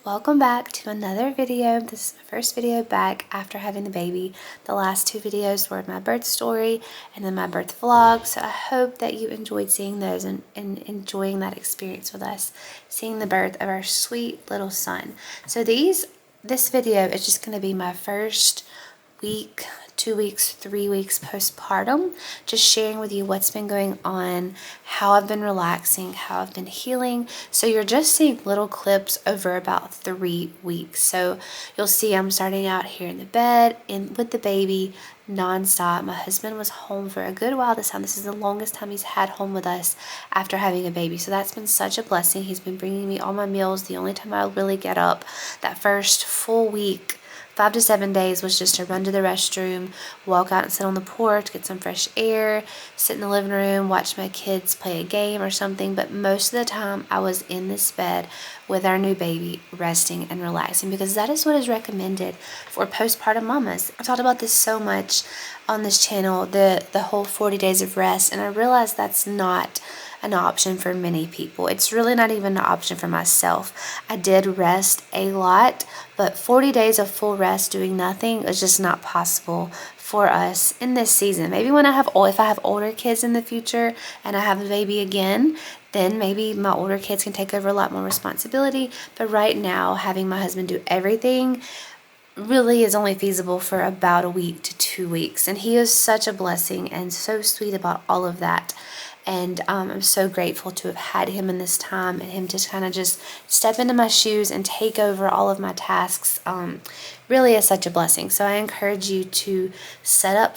Welcome back to another video. This is my first video back after having the baby. The last two videos were my birth story and then my birth vlog. So I hope that you enjoyed seeing those and enjoying that experience with us, seeing the birth of our sweet little son. So this video is just going to be my first week, 2 weeks, 3 weeks postpartum, just sharing with you what's been going on, how I've been relaxing, how I've been healing. So you're just seeing little clips over about 3 weeks. So you'll see I'm starting out here in the bed with the baby nonstop. My husband was home for a good while this time. This is the longest time he's had home with us after having a baby. So that's been such a blessing. He's been bringing me all my meals. The only time I really get up that first full week, 5 to 7 days, was just to run to the restroom, walk out and sit on the porch, get some fresh air, sit in the living room, watch my kids play a game or something. But most of the time I was in this bed with our new baby, resting and relaxing, because that is what is recommended for postpartum mamas. I've talked about this so much on this channel, the whole 40 days of rest, and I realize that's not an option for many people. It's really not even an option for myself. I did rest a lot, but 40 days of full rest doing nothing is just not possible for us in this season. Maybe if I have older kids in the future and I have a baby again, then maybe my older kids can take over a lot more responsibility. But right now, having my husband do everything really is only feasible for about a week to 2 weeks. And he is such a blessing and so sweet about all of that. And I'm so grateful to have had him in this time, and him to kind of just step into my shoes and take over all of my tasks. Really is such a blessing. So I encourage you to set up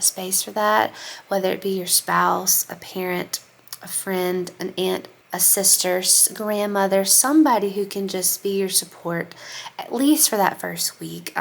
space for that, whether it be your spouse, a parent, a friend, an aunt, a sister, grandmother, somebody who can just be your support, at least for that first week.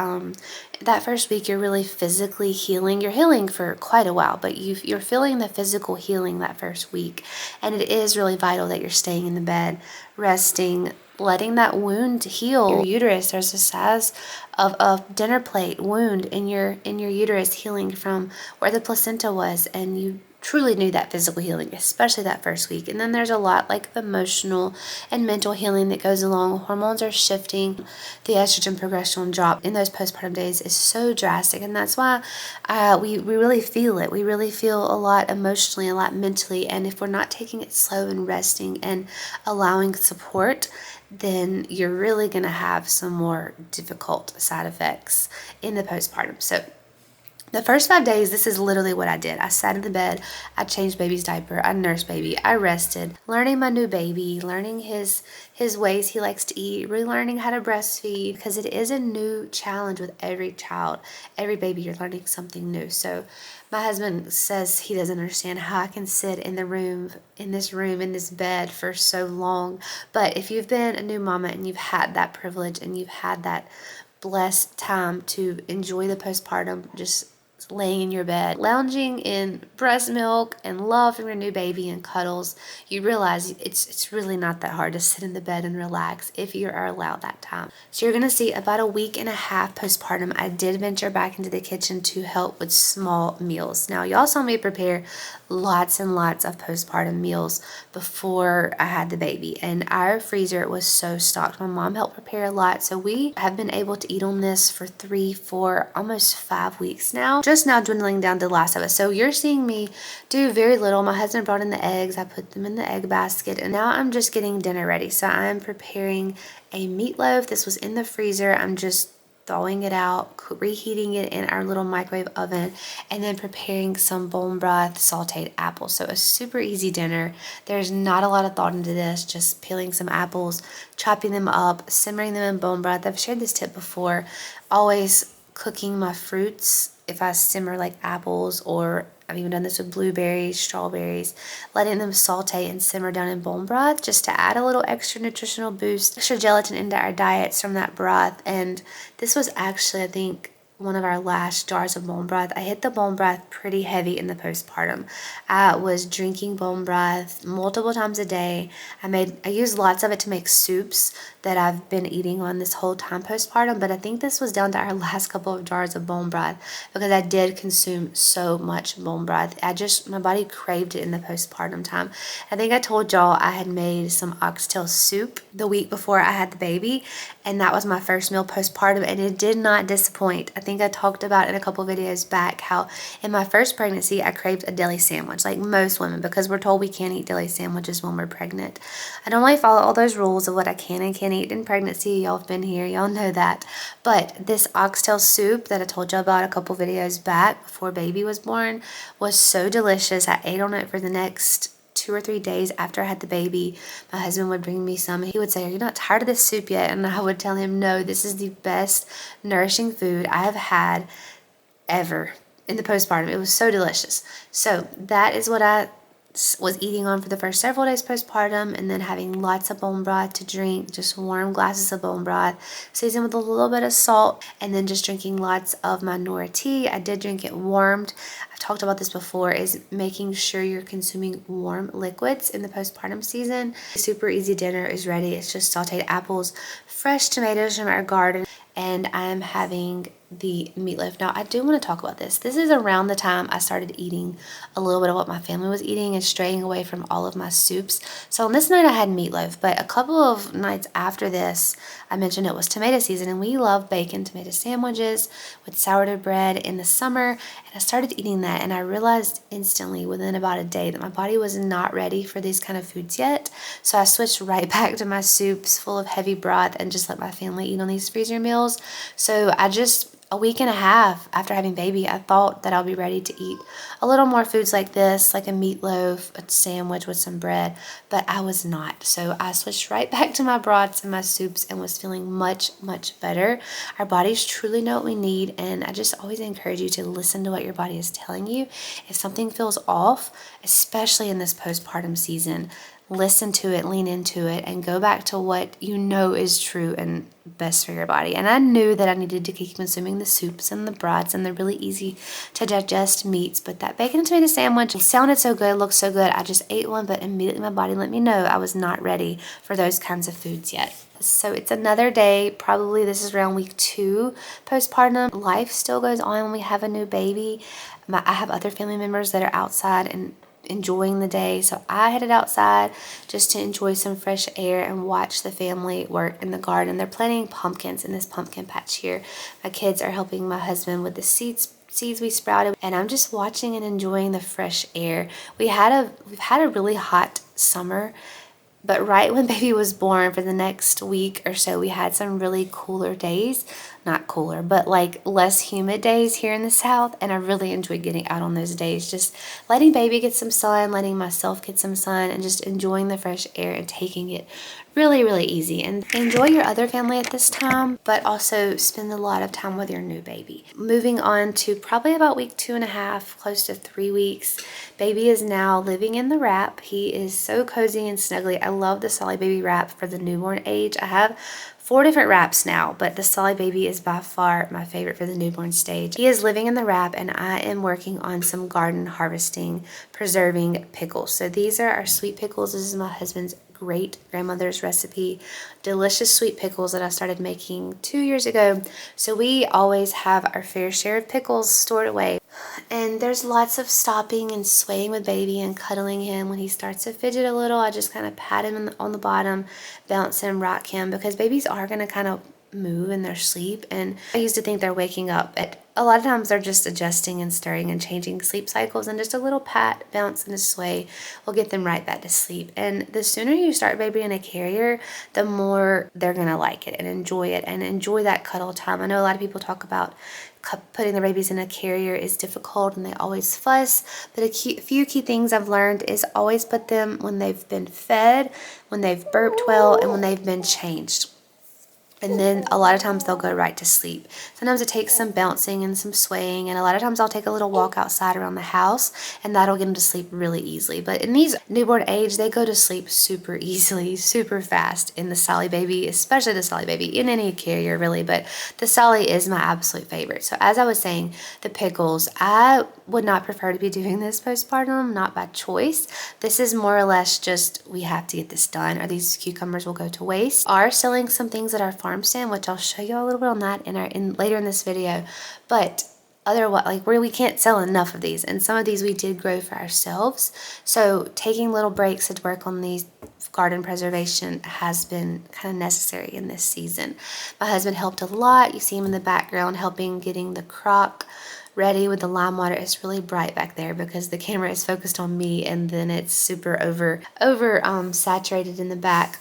That first week, you're really physically healing. You're healing for quite a while, but you're feeling the physical healing that first week. And it is really vital that you're staying in the bed, resting, letting that wound heal. Your uterus, there's the size of a dinner plate wound in your uterus, healing from where the placenta was, and you truly knew that physical healing, especially that first week. And then there's a lot like emotional and mental healing that goes along. Hormones are shifting. The estrogen progesterone drop in those postpartum days is so drastic, and that's why we really feel it. We really feel a lot emotionally, a lot mentally, and if we're not taking it slow and resting and allowing support, then you're really going to have some more difficult side effects in the postpartum. So the first 5 days, this is literally what I did. I sat in the bed, I changed baby's diaper, I nursed baby, I rested, learning my new baby, learning his ways he likes to eat, relearning how to breastfeed, because it is a new challenge with every child. Every baby, you're learning something new. So my husband says he doesn't understand how I can sit in this bed for so long. But if you've been a new mama and you've had that privilege and you've had that blessed time to enjoy the postpartum, just laying in your bed, lounging in breast milk and love from your new baby and cuddles, you realize it's really not that hard to sit in the bed and relax if you are allowed that time. So you're going to see about a week and a half postpartum, I did venture back into the kitchen to help with small meals. Now, y'all saw me prepare lots and lots of postpartum meals before I had the baby, and our freezer was so stocked. My mom helped prepare a lot, so we have been able to eat on this for 3, 4, almost 5 weeks now. Just now dwindling down to the last of us. So you're seeing me do very little. My husband brought in the eggs. I put them in the egg basket, and now I'm just getting dinner ready. So I'm preparing a meatloaf. This was in the freezer. I'm just thawing it out, reheating it in our little microwave oven, and then preparing some bone broth, sauteed apples. So a super easy dinner. There's not a lot of thought into this, just peeling some apples, chopping them up, simmering them in bone broth. I've shared this tip before. Always cooking my fruits, if I simmer like apples, or I've even done this with blueberries, strawberries, letting them saute and simmer down in bone broth just to add a little extra nutritional boost, extra gelatin into our diets from that broth. And this was actually, I think, one of our last jars of bone broth, I hit the bone broth pretty heavy in the postpartum. I was drinking bone broth multiple times a day. I used lots of it to make soups that I've been eating on this whole time postpartum, but I think this was down to our last couple of jars of bone broth because I did consume so much bone broth. My body craved it in the postpartum time. I think I told y'all I had made some oxtail soup the week before I had the baby, and that was my first meal postpartum, and it did not disappoint. I think I talked about in a couple videos back how in my first pregnancy I craved a deli sandwich, like most women, because we're told we can't eat deli sandwiches when we're pregnant. I don't really follow all those rules of what I can and can't eat in pregnancy. Y'all have been here, y'all know that. But this oxtail soup that I told y'all about a couple videos back before baby was born was so delicious. I ate on it for the next 2 or 3 days after I had the baby. My husband would bring me some. He would say, "Are you not tired of this soup yet?" And I would tell him, "No, this is the best nourishing food I have had ever in the postpartum." It was so delicious. So that is what I was eating on for the first several days postpartum, and then having lots of bone broth to drink, just warm glasses of bone broth, seasoned with a little bit of salt, and then just drinking lots of my Nora tea. I did drink it warmed. I've talked about this before, is making sure you're consuming warm liquids in the postpartum season. A super easy dinner is ready. It's just sauteed apples, fresh tomatoes from our garden, and I am having the meatloaf. Now, I do want to talk about this. This is around the time I started eating a little bit of what my family was eating and straying away from all of my soups. So on this night I had meatloaf, but a couple of nights after this, I mentioned it was tomato season, and we love bacon tomato sandwiches with sourdough bread in the summer, and I started eating that, and I realized instantly within about a day that my body was not ready for these kind of foods yet. So I switched right back to my soups full of heavy broth and just let my family eat on these freezer meals. So a week and a half after having baby, I thought that I'll be ready to eat a little more foods like this, like a meatloaf, a sandwich with some bread, but I was not. So I switched right back to my broths and my soups and was feeling much, much better. Our bodies truly know what we need, and I just always encourage you to listen to what your body is telling you. If something feels off, especially in this postpartum season, listen to it, lean into it, and go back to what you know is true and best for your body. And I knew that I needed to keep consuming the soups and the broths and the really easy to digest meats, but that bacon and tomato sandwich sounded so good, looked so good. I just ate one, but immediately my body let me know I was not ready for those kinds of foods yet. So it's another day, probably this is around week 2 postpartum. Life still goes on when we have a new baby. I have other family members that are outside and enjoying the day, so I headed outside just to enjoy some fresh air and watch the family work in the garden. They're planting pumpkins in this pumpkin patch here. My kids are helping my husband with the seeds we sprouted, and I'm just watching and enjoying the fresh air. We've had a really hot summer, but right when baby was born, for the next week or so, we had some really cooler days. Not cooler, but like less humid days here in the South, and I really enjoyed getting out on those days. Just letting baby get some sun, letting myself get some sun, and just enjoying the fresh air and taking it really, really easy. And enjoy your other family at this time, but also spend a lot of time with your new baby. Moving on to probably about week 2.5, close to 3 weeks. Baby is now living in the wrap. He is so cozy and snuggly. I love the Solly Baby wrap for the newborn age. I have 4 different wraps now, but the Solly Baby is by far my favorite for the newborn stage. He is living in the wrap, and I am working on some garden harvesting, preserving pickles. So these are our sweet pickles. This is my husband's great grandmother's recipe. Delicious sweet pickles that I started making 2 years ago. So we always have our fair share of pickles stored away. And there's lots of stopping and swaying with baby and cuddling him. When he starts to fidget a little, I just kind of pat him on the bottom, bounce him, rock him, because babies are going to kind of move in their sleep. And I used to think they're waking up, but a lot of times they're just adjusting and stirring and changing sleep cycles, and just a little pat, bounce, and a sway will get them right back to sleep. And the sooner you start baby in a carrier, the more they're going to like it and enjoy that cuddle time. I know a lot of people talk about putting the babies in a carrier is difficult and they always fuss, but a few key things I've learned is always put them when they've been fed, when they've burped well, and when they've been changed. And then a lot of times they'll go right to sleep. Sometimes it takes some bouncing and some swaying, and a lot of times I'll take a little walk outside around the house, and that'll get them to sleep really easily. But in these newborn age, they go to sleep super easily, super fast. In the Sally baby, especially the Sally baby, in any carrier really, but the Sally is my absolute favorite. So as I was saying, the pickles, I would not prefer to be doing this postpartum, not by choice. This is more or less just, we have to get this done or these cucumbers will go to waste. Are selling some things at our farm stand, which I'll show you a little bit on that later in this video. But otherwise, like we can't sell enough of these, and some of these we did grow for ourselves. So taking little breaks to work on these garden preservation has been kind of necessary in this season. My husband helped a lot. You see him in the background helping getting the crock ready with the lime water. It's really bright back there because the camera is focused on me, and then it's super saturated in the back.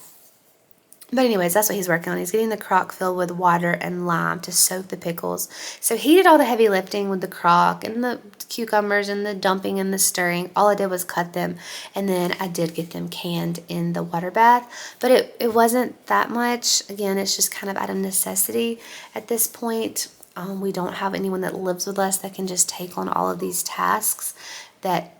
But anyways, that's what he's working on. He's getting the crock filled with water and lime to soak the pickles. So he did all the heavy lifting with the crock and the cucumbers and the dumping and the stirring. All I did was cut them, and then I did get them canned in the water bath. But it wasn't that much. Again, it's just kind of out of necessity at this point. We don't have anyone that lives with us that can just take on all of these tasks that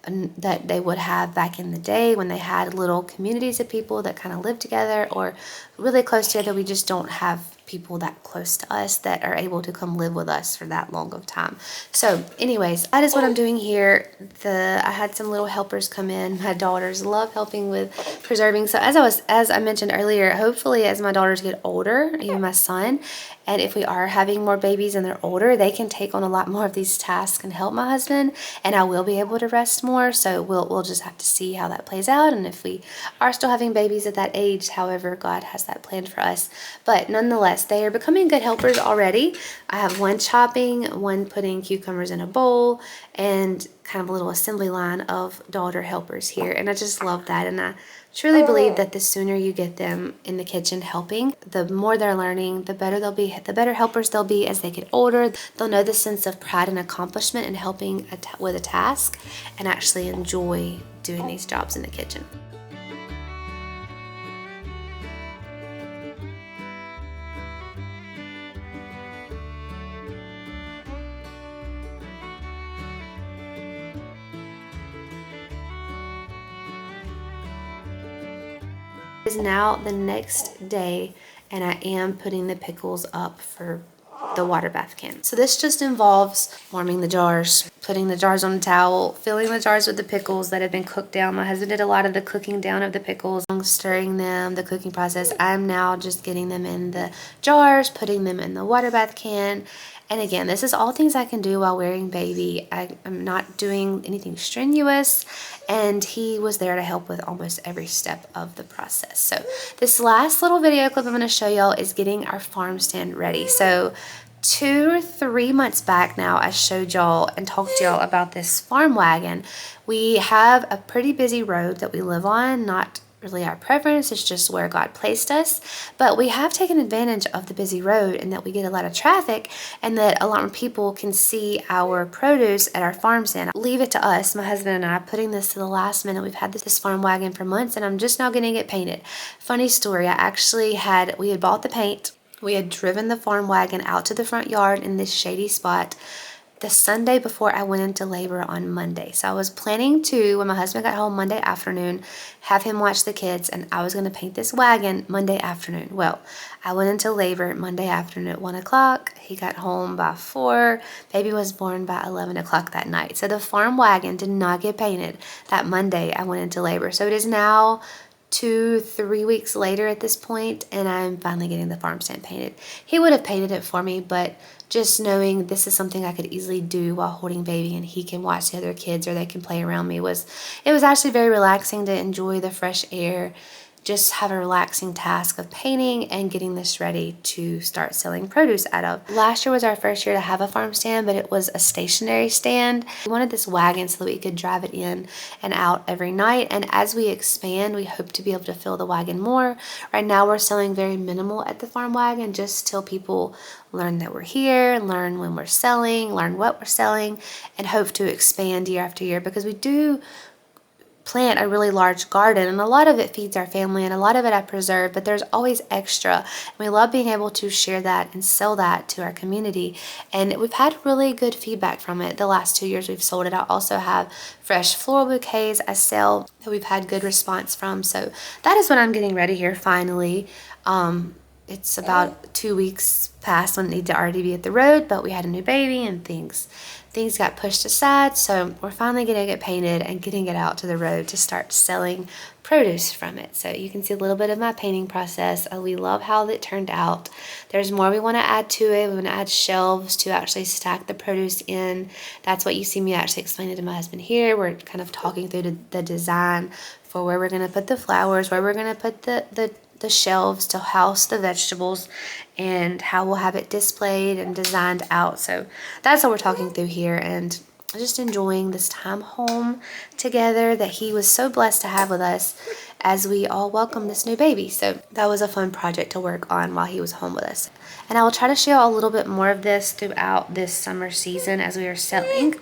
they would have back in the day when they had little communities of people that kind of lived together or really close together. We just don't have people that close to us that are able to come live with us for that long of time. So anyways, that is what I'm doing here. I had some little helpers come in. My daughters love helping with preserving. So as I mentioned earlier, hopefully as my daughters get older, even my son, and if we are having more babies and they're older, they can take on a lot more of these tasks and help my husband, and I will be able to rest more. So we'll just have to see how that plays out, and if we are still having babies at that age, however God has that planned for us. But nonetheless, they are becoming good helpers already. I have one chopping, one putting cucumbers in a bowl, and kind of a little assembly line of daughter helpers here, and I just love that. And I truly believe that the sooner you get them in the kitchen helping, the more they're learning, the better they'll be, the better helpers they'll be as they get older. They'll know the sense of pride and accomplishment in helping with a task and actually enjoy doing these jobs in the kitchen. It is now the next day, and I am putting the pickles up for the water bath can. So this just involves warming the jars, putting the jars on a towel, filling the jars with the pickles that have been cooked down. My husband did a lot of the cooking down of the pickles, stirring them, the cooking process. I'm now just getting them in the jars, putting them in the water bath can. And again, this is all things I can do while wearing baby. I'm not doing anything strenuous, and he was there to help with almost every step of the process. So this last little video clip I'm going to show y'all is getting our farm stand ready. So 2 or 3 months back now, I showed y'all and talked to y'all about this farm wagon. We have a pretty busy road that we live on, not really our preference, it's just where God placed us, but we have taken advantage of the busy road and that we get a lot of traffic and that a lot more people can see our produce at our farm stand. Leave it to us, my husband and I, putting this to the last minute. We've had this farm wagon for months, and I'm just now getting it painted. Funny story, we had bought the paint, we had driven the farm wagon out to the front yard in this shady spot the Sunday before I went into labor on Monday. So I was planning to, when my husband got home Monday afternoon, have him watch the kids, and I was going to paint this wagon Monday afternoon. Well, I went into labor Monday afternoon at 1 o'clock. He got home by 4. Baby was born by 11 o'clock that night. So the farm wagon did not get painted that Monday I went into labor. So it is now 2-3 weeks later at this point, and I'm finally getting the farm stand painted. He would have painted it for me, but just knowing this is something I could easily do while holding baby and he can watch the other kids or they can play around me, it was actually very relaxing to enjoy the fresh air, just have a relaxing task of painting and getting this ready to start selling produce out of. Last year was our first year to have a farm stand, but it was a stationary stand. We wanted this wagon so that we could drive it in and out every night, and as we expand, we hope to be able to fill the wagon more. Right now we're selling very minimal at the farm wagon, just till people learn that we're here, learn when we're selling, learn what we're selling, and hope to expand year after year, because we do plant a really large garden, and a lot of it feeds our family and a lot of it I preserve, but there's always extra, and we love being able to share that and sell that to our community. And we've had really good feedback from it the last 2 years we've sold it. I also have fresh floral bouquets I sell that we've had good response from. So that is what I'm getting ready here finally. It's about 2 weeks past when it needed to already be at the road, but we had a new baby and things got pushed aside. So we're finally getting it painted and getting it out to the road to start selling produce from it. So you can see a little bit of my painting process. We love how it turned out. There's more we want to add to it. We want to add shelves to actually stack the produce in. That's what you see me actually explaining to my husband here. We're kind of talking through the design for where we're going to put the flowers, where we're going to put the shelves to house the vegetables, and how we'll have it displayed and designed out. So that's what we're talking through here, and just enjoying this time home together that he was so blessed to have with us as we all welcome this new baby. So that was a fun project to work on while he was home with us. And I will try to share a little bit more of this throughout this summer season as we are selling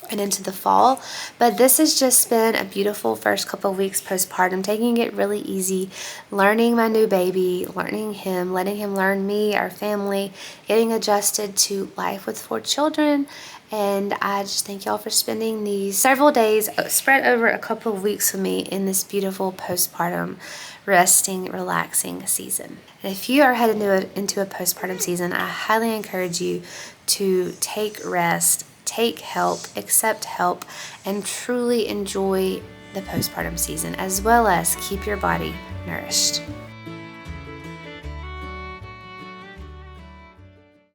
and into the fall. But this has just been a beautiful first couple of weeks postpartum, taking it really easy, learning my new baby, learning him, letting him learn me, our family, getting adjusted to life with 4 children. And I just thank y'all for spending these several days spread over a couple of weeks with me in this beautiful postpartum resting, relaxing season. And if you are headed into a postpartum season, I highly encourage you to take rest, take help, accept help, and truly enjoy the postpartum season, as well as keep your body nourished.